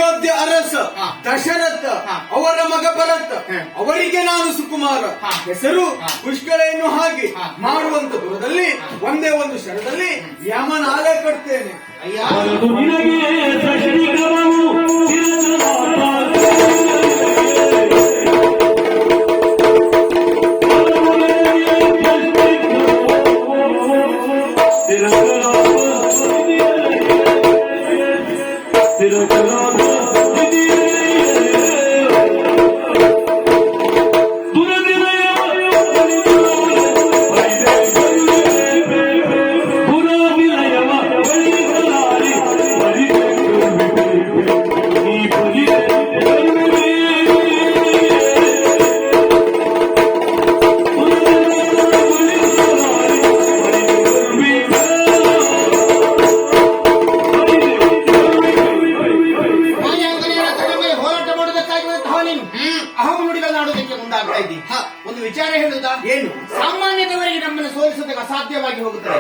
ಅಯೋಧ್ಯೆ ಅರಸ ದಶರಥ ಅವರ ಮಗ ಭರತ ಅವರಿಗೆ ನಾನು ಸುಕುಮಾರ ಹೆಸರು ಪುಷ್ಕಳೆಯನ್ನು ಹಾಗೆ ಮಾಡುವಂತ ದೂರದಲ್ಲಿ ಒಂದೇ ಒಂದು ಶರದಲ್ಲಿ ಯಮನಾಲೆ ಕಟ್ತೇನೆ. ಒಂದು ವಿಚಾರ ಹೇಳುವುದಾ? ಏನು? ಸಾಮಾನ್ಯದವರಿಗೆ ನಮ್ಮನ್ನು ಸೋಲಿಸುವುದಕ್ಕೆ ಅಸಾಧ್ಯವಾಗಿ ಹೋಗುತ್ತದೆ.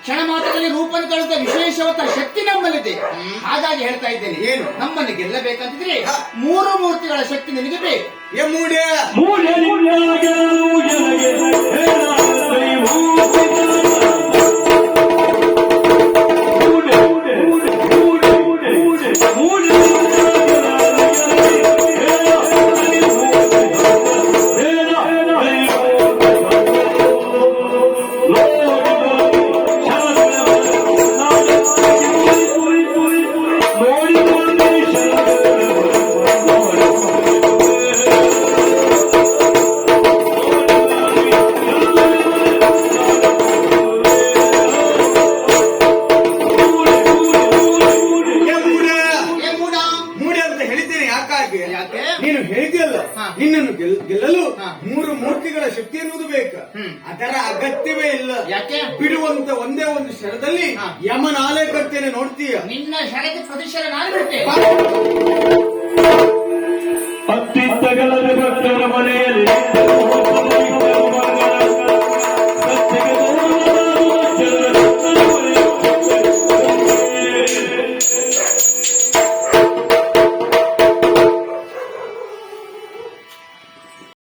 ಕ್ಷಣ ಮಾತ್ರದಲ್ಲಿ ರೂಪನ್ನು ತಳೆದ ವಿಶೇಷವಾದ ಶಕ್ತಿ ನಮ್ಮಲ್ಲಿದೆ. ಹಾಗಾಗಿ ಹೇಳ್ತಾ ಇದ್ದೇನೆ, ಏನು ನಮ್ಮನ್ನು ಗೆಲ್ಲಬೇಕಂತಿದ್ರೆ 3 ಮೂರ್ತಿಗಳ ಶಕ್ತಿ ನಿನಗೆ ಬೇಕು. ನೀನು ಹೇಳಿದೆಯಲ್ಲ, ನಿನ್ನನ್ನು ಗೆಲ್ಲಲು 3 ಮೂರ್ತಿಗಳ ಶಕ್ತಿ ಎನ್ನುವುದು ಬೇಕು. ಅದರ ಅಗತ್ಯವೇ ಇಲ್ಲ. ಯಾಕೆ? ಬಿಡುವಂತ ಒಂದೇ ಒಂದು ಶರದಲ್ಲಿ ಯಮನಾಲೆ ಕರ್ತೇನೆ, ನೋಡ್ತೀಯ? ನಿನ್ನ ಶರಕ್ಕೆ ಪ್ರತಿಶರ ನಾನು ಬಿಡ್ತೇನೆ. ಅತ್ತಿತ್ತಗಳ ಭಕ್ತರ ಮನೆಯಲ್ಲಿ